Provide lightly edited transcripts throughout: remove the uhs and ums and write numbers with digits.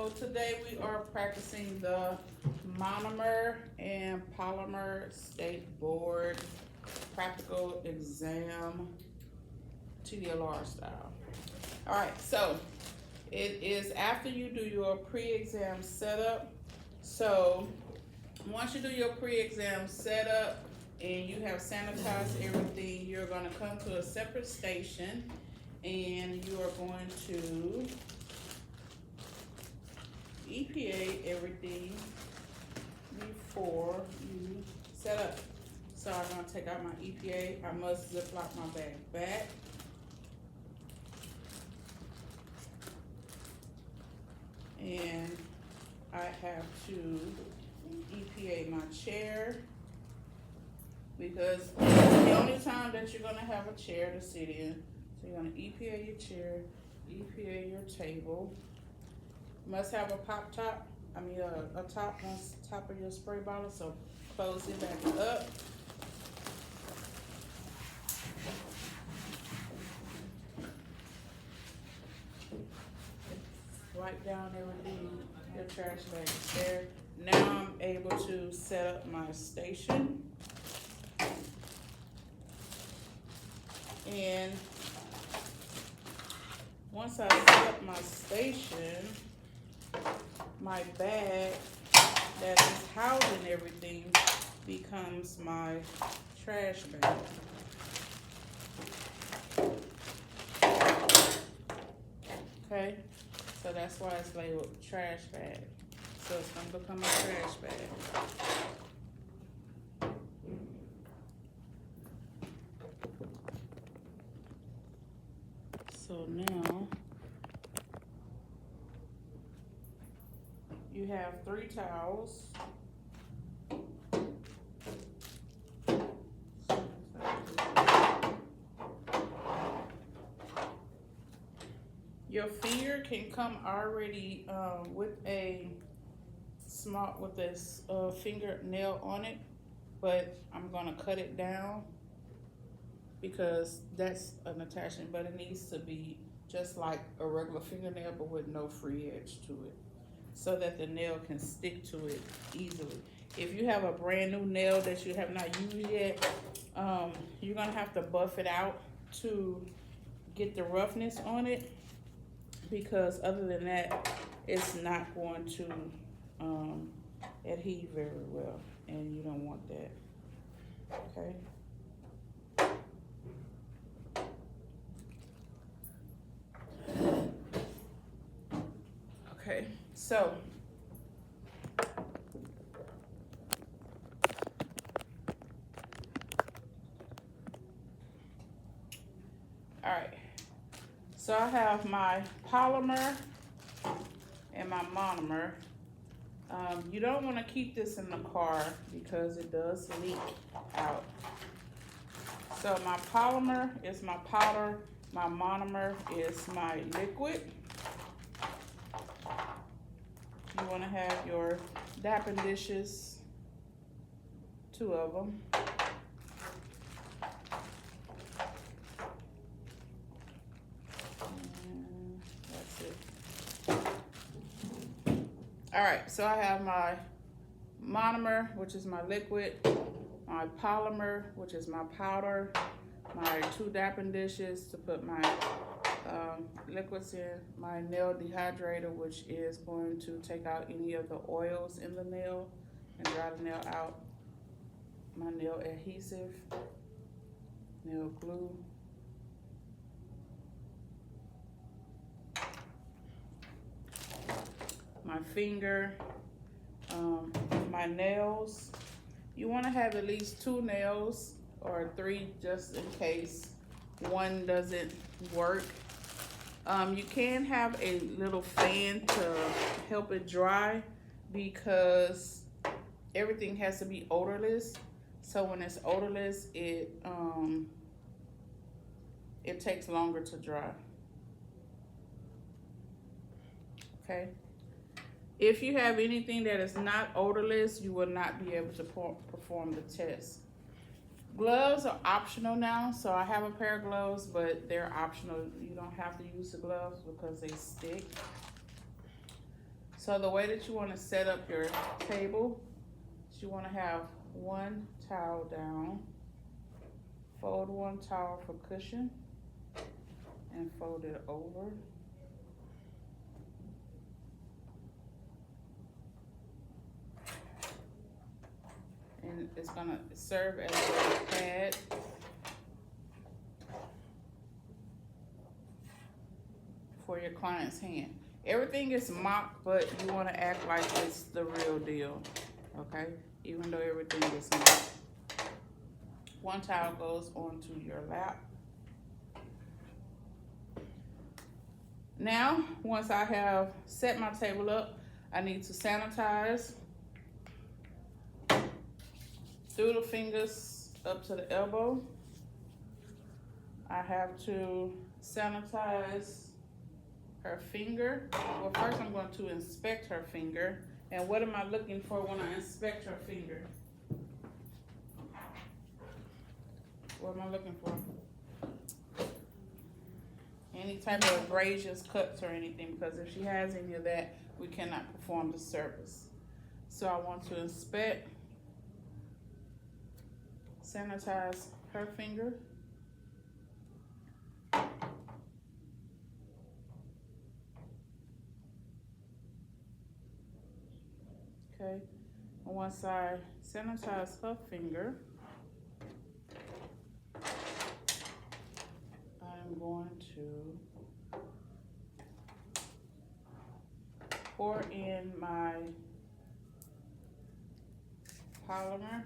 So today we are practicing the monomer and polymer state board practical exam TDLR style. All right, so it is after you do your pre-exam setup. So once you do your pre-exam setup and you have sanitized everything, you're gonna come to a separate station and you are going to EPA everything before you set up. So I'm gonna take out my EPA. I must ziplock my bag back. And I have to EPA my chair because it's the only time that you're gonna have a chair to sit in. So you're gonna EPA your chair, EPA your table. Must have a pop top, a top on top of your spray bottle, so close it back up. Wipe down everything, your trash bag is there. Now I'm able to set up my station. And once I set up my station, my bag that is housing everything becomes my trash bag. Okay, so that's why it's labeled trash bag. So it's gonna become a trash bag. So now you have 3 towels. Your finger can come already with this fingernail on it, but I'm gonna cut it down because that's an attachment, but it needs to be just like a regular fingernail but with no free edge to it, so that the nail can stick to it easily. If you have a brand new nail that you have not used yet, you're gonna have to buff it out to get the roughness on it, because other than that, it's not going to adhere very well, and you don't want that, okay? Okay, so all right, so I have my polymer and my monomer. You don't want to keep this in the car because it does leak out. So my polymer is my powder, my monomer is my liquid. You want to have your dapping dishes, 2 of them. And that's it. All right, so I have my monomer, which is my liquid, my polymer, which is my powder, my 2 dapping dishes to put my liquids in, my nail dehydrator, which is going to take out any of the oils in the nail and dry the nail out, my nail adhesive, nail glue, my finger, my nails. You want to have at least 2 nails or 3 just in case one doesn't work. You can have a little fan to help it dry because everything has to be odorless. So when it's odorless, it takes longer to dry. Okay. If you have anything that is not odorless, you will not be able to perform the test. Gloves are optional now, so I have a pair of gloves, but they're optional. You don't have to use the gloves because they stick. So the way that you want to set up your table is you want to have one towel down, fold one towel for cushion, and fold it over. And it's gonna serve as a pad for your client's hand. Everything is mock, but you want to act like it's the real deal, okay? Even though everything is mock. One towel goes onto your lap. Now, once I have set my table up, I need to sanitize through the fingers up to the elbow. I have to sanitize her finger. Well, first I'm going to inspect her finger. And what am I looking for when I inspect her finger? What am I looking for? Any type of abrasions, cuts, or anything, because if she has any of that, we cannot perform the service. So I want to inspect, sanitize her finger. Okay, and once I sanitize her finger, I'm going to pour in my polymer.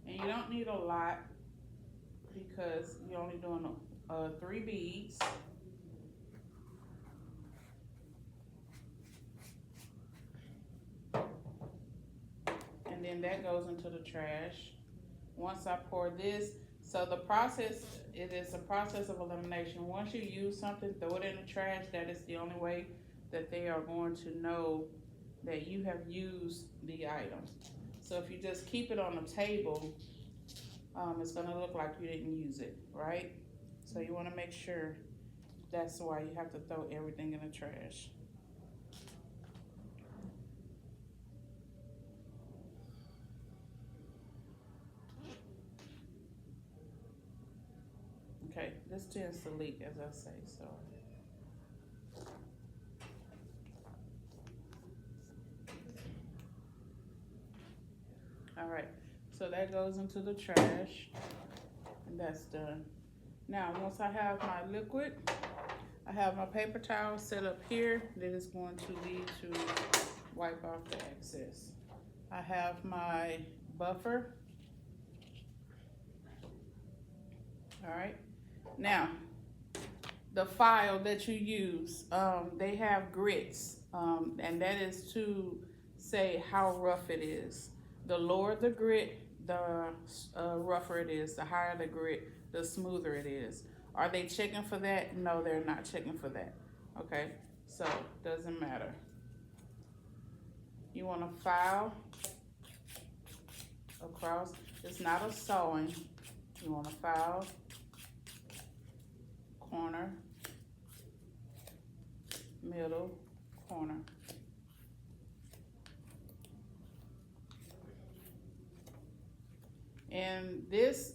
And you don't need a lot because you're only doing 3 beads. And then that goes into the trash. Once I pour this, so the process, it is a process of elimination. Once you use something, throw it in the trash. That is the only way that they are going to know that you have used the item. So if you just keep it on the table, it's gonna look like you didn't use it, right? So you wanna make sure. That's why you have to throw everything in the trash. Okay, this tends to leak, as I say, so. All right, so that goes into the trash, and that's done. Now, once I have my liquid, I have my paper towel set up here that is going to lead to wipe off the excess. I have my buffer. All right. Now, the file that you use, they have grits, and that is to say how rough it is. The lower the grit, the rougher it is. The higher the grit, the smoother it is. Are they checking for that? No, they're not checking for that. Okay, so doesn't matter. You want to file across. It's not a sewing. You want to file corner, middle, corner. And this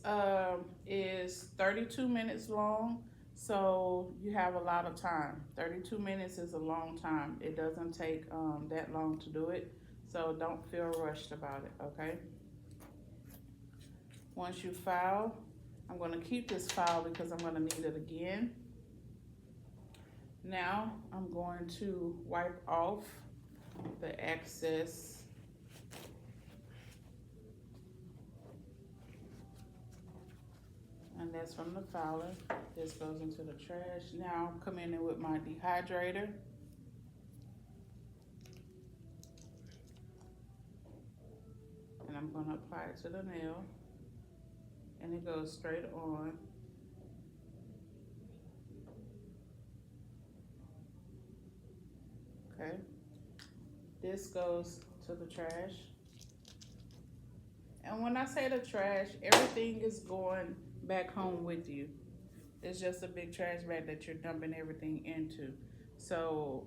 is 32 minutes long, so you have a lot of time. 32 minutes is a long time. It doesn't take that long to do it, so don't feel rushed about it, okay? Once you file, I'm gonna keep this file because I'm gonna need it again. Now I'm going to wipe off the excess. And that's from the filer. This goes into the trash. Now I'm coming in with my dehydrator. And I'm gonna apply it to the nail. And it goes straight on. Okay. This goes to the trash. And when I say the trash, everything is going back home with you. It's just a big trash bag that you're dumping everything into. So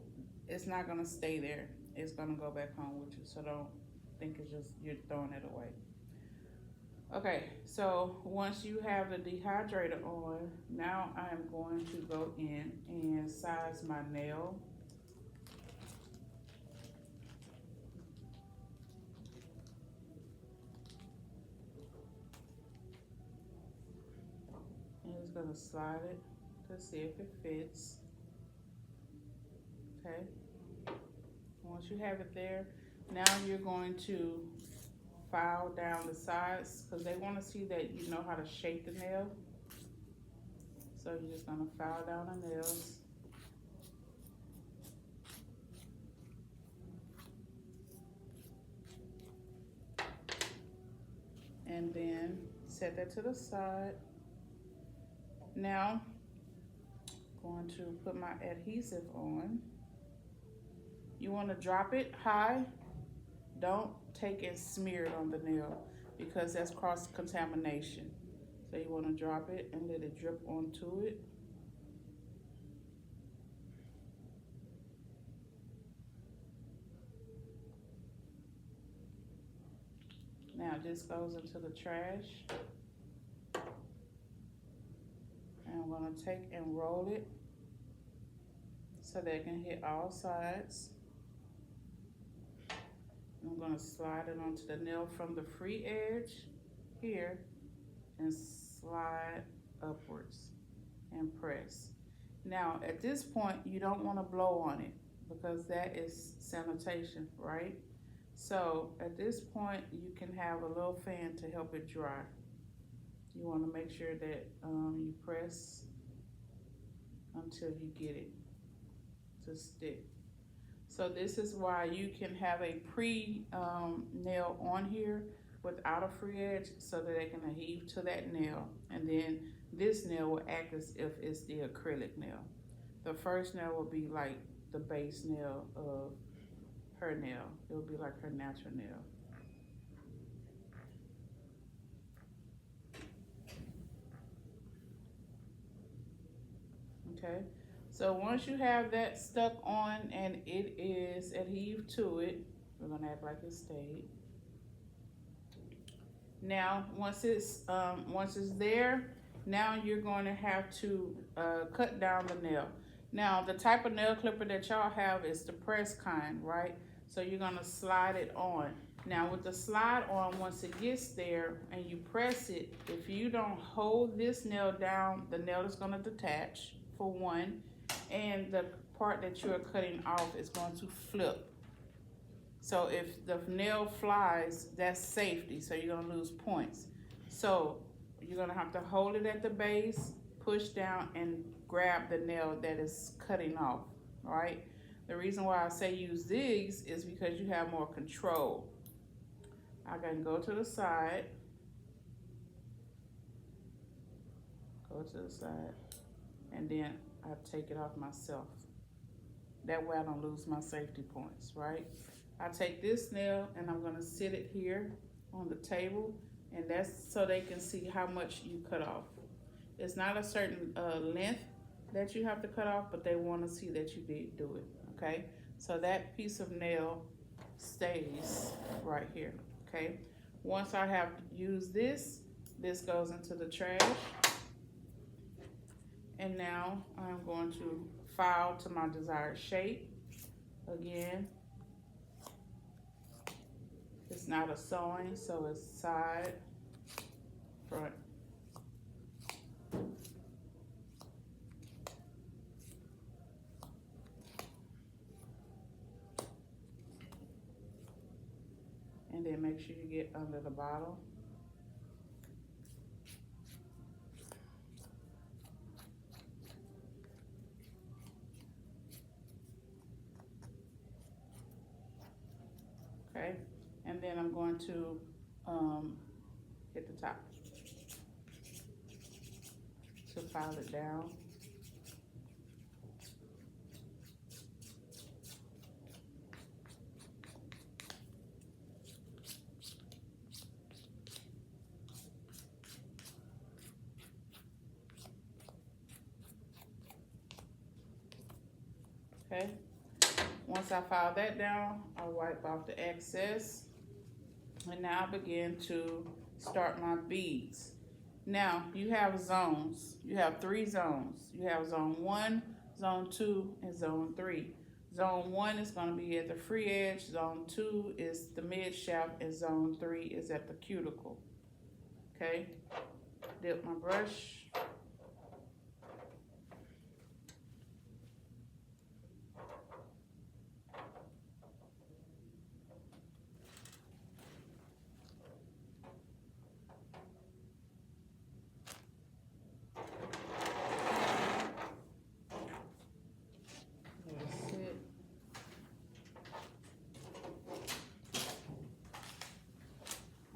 it's not gonna stay there. It's gonna go back home with you. So don't think it's just you're throwing it away. Okay, so once you have the dehydrator on, now I am going to go in and size my nail. And just gonna slide it to see if it fits. Okay, once you have it there, now you're going to file down the sides because they want to see that you know how to shape the nail. So you're just going to file down the nails. And then set that to the side. Now, I'm going to put my adhesive on. You want to drop it high. Don't take and smear it on the nail because that's cross-contamination. So you want to drop it and let it drip onto it. Now this goes into the trash. And I'm going to take and roll it so that it can hit all sides. I'm going to slide it onto the nail from the free edge here and slide upwards and press. Now at this point you don't want to blow on it because that is sanitation, right? So at this point you can have a little fan to help it dry. You want to make sure that you press until you get it to stick. So this is why you can have a nail on here without a free edge so that it can adhere to that nail. And then this nail will act as if it's the acrylic nail. The first nail will be like the base nail of her nail. It will be like her natural nail. Okay. So once you have that stuck on and it is adhered to it, we're gonna act like it stayed. Now, once it's there, now you're going to have to cut down the nail. Now, the type of nail clipper that y'all have is the press kind, right? So you're gonna slide it on. Now, with the slide on, once it gets there and you press it, if you don't hold this nail down, the nail is gonna detach, for one, and the part that you're cutting off is going to flip. So if the nail flies, that's safety, so you're gonna lose points. So you're gonna have to hold it at the base, push down, and grab the nail that is cutting off, right? The reason why I say use these is because you have more control. I can go to the side, and then I take it off myself. That way I don't lose my safety points, right? I take this nail and I'm gonna sit it here on the table, and that's so they can see how much you cut off. It's not a certain length that you have to cut off, but they wanna see that you did do it, okay? So that piece of nail stays right here, okay? Once I have used this, this goes into the trash. And now I'm going to file to my desired shape. Again, it's not a sewing, so it's side, front. And then make sure you get under the bottle. Okay, and then I'm going to hit the top to file it down. Okay. Once I file that down, I'll wipe off the excess. And now I begin to start my beads. Now, you have zones. You have 3 zones. You have zone 1, zone 2, and zone 3. Zone 1 is going to be at the free edge. Zone 2 is the mid shaft, and zone 3 is at the cuticle. Okay, dip my brush. That's it.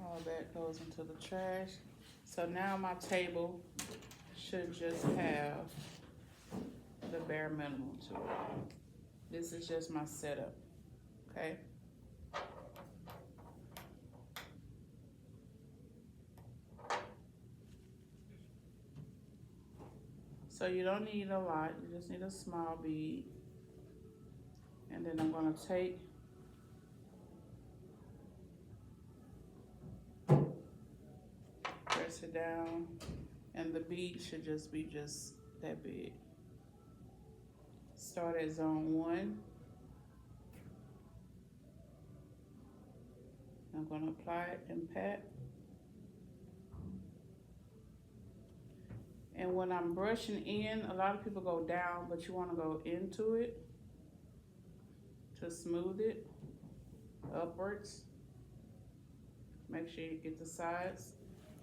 All that goes into the trash. So now my table should just have the bare minimum to it. This is just my setup, okay? So you don't need a lot, you just need a small bead. And then I'm gonna take press it down, and the bead should just be that big. Start at zone 1. I'm gonna apply it and pat. And when I'm brushing in, a lot of people go down, but you wanna go into it to smooth it upwards. Make sure you get the sides.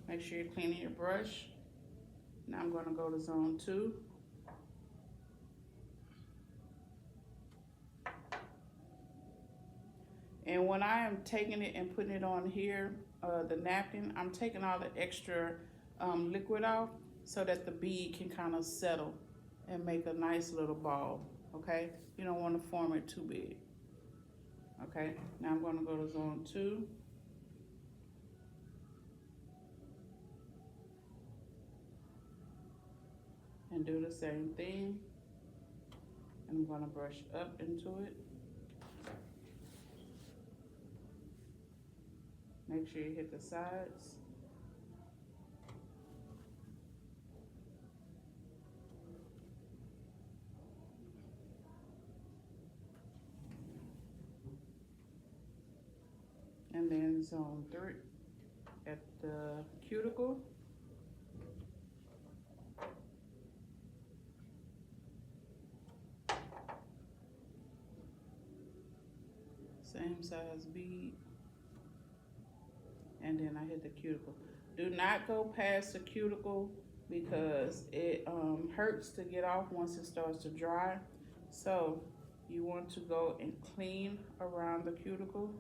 Make sure you're cleaning your brush. Now I'm gonna go to zone 2. And when I am taking it and putting it on here, the napkin, I'm taking all the extra liquid off so that the bead can kind of settle and make a nice little ball, okay? You don't want to form it too big, okay? Now I'm gonna go to zone 2. And do the same thing. And I'm gonna brush up into it. Make sure you hit the sides. And then zone 3 at the cuticle. Same size bead. And then I hit the cuticle. Do not go past the cuticle because it hurts to get off once it starts to dry. So you want to go and clean around the cuticle.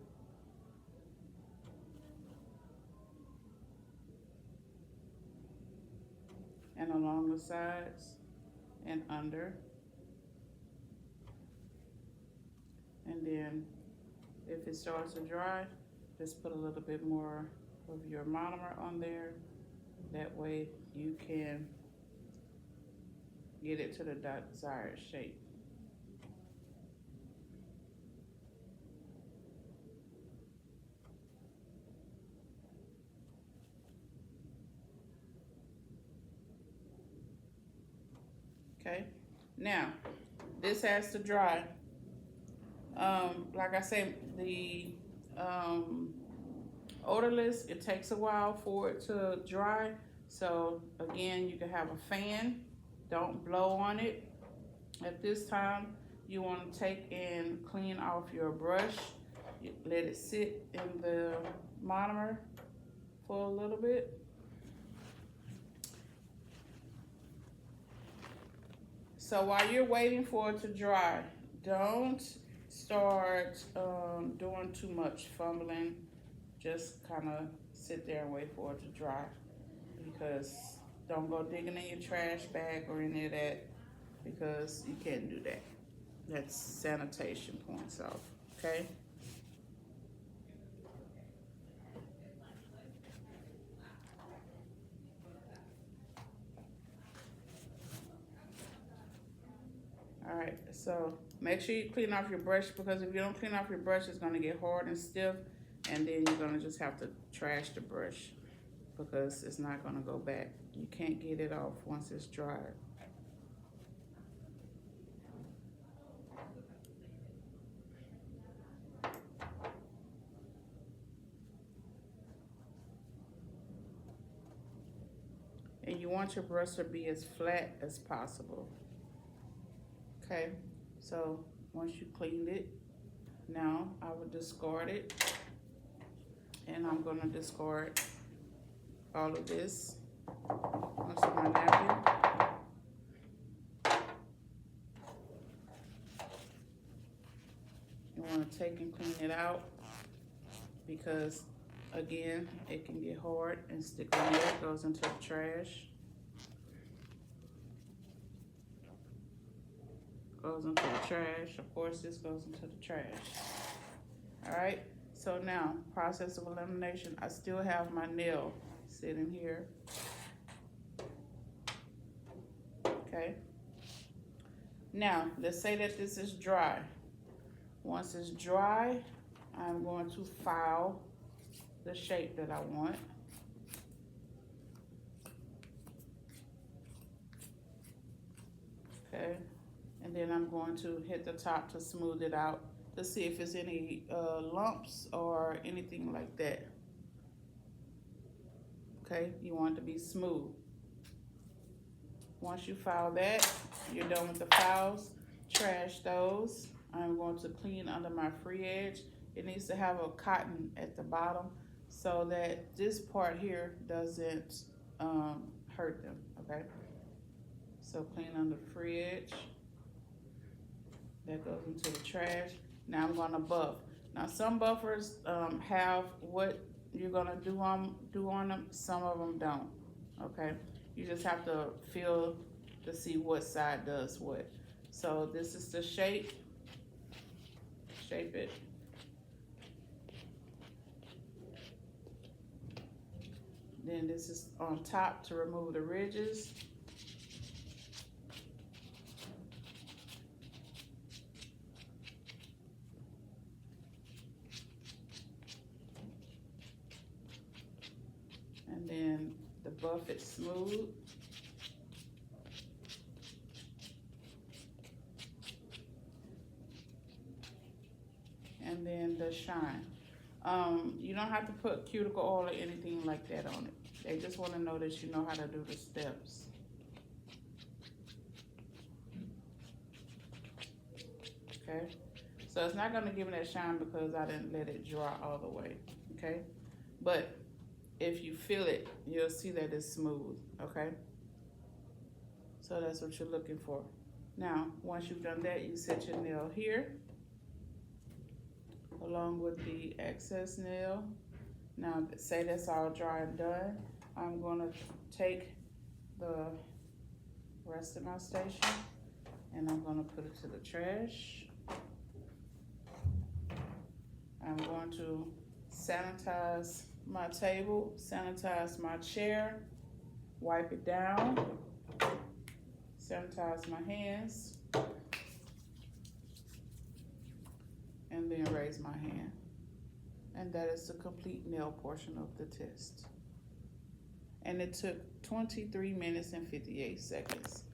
And along the sides and under. And then if it starts to dry, just put a little bit more of your monomer on there. That way you can get it to the desired shape. Okay, now this has to dry. Like I said, the odorless, it takes a while for it to dry. So again, you can have a fan. Don't blow on it. At this time, you want to take and clean off your brush. Let it sit in the monomer for a little bit. So while you're waiting for it to dry, don't start doing too much fumbling. Just kind of sit there and wait for it to dry, because don't go digging in your trash bag or any of that, because you can't do that. That's sanitation points off, okay? All right, So make sure you clean off your brush, because if you don't clean off your brush, it's gonna get hard and stiff, and then you're gonna just have to trash the brush because it's not gonna go back. You can't get it off once it's dried. And you want your brush to be as flat as possible. Okay, so once you cleaned it, now I would discard it. And I'm gonna discard all of this onto my napkin. You wanna take and clean it out because, again, it can get hard and stick on there. It goes into the trash. Goes into the trash. Of course, this goes into the trash. All right, so now, process of elimination. I still have my nail sitting here. Okay. Now, let's say that this is dry. Once it's dry, I'm going to file the shape that I want. Okay, and then I'm going to hit the top to smooth it out to see if there's any lumps or anything like that. Okay, you want it to be smooth. Once you file that, you're done with the files. Trash those. I'm going to clean under my free edge. It needs to have a cotton at the bottom so that this part here doesn't hurt them, okay? So clean under the free edge. That goes into the trash. Now I'm gonna buff. Now some buffers have what you're gonna do on them. Some of them don't, okay? You just have to feel to see what side does what. So this is the shape. Shape it. Then this is on top to remove the ridges. And then the buff it smooth. And then the shine. You don't have to put cuticle oil or anything like that on it. They just want to know that you know how to do the steps. Okay, so it's not going to give me that shine because I didn't let it dry all the way. Okay, but if you feel it, you'll see that it's smooth. Okay, so that's what you're looking for. Now, once you've done that, you set your nail here along with the excess nail. Now, say that's all dry and done. I'm gonna take the rest of my station and I'm gonna put it to the trash. I'm going to sanitize my table, sanitize my chair, wipe it down, sanitize my hands, and then raise my hand. And that is the complete nail portion of the test. And it took 23 minutes and 58 seconds.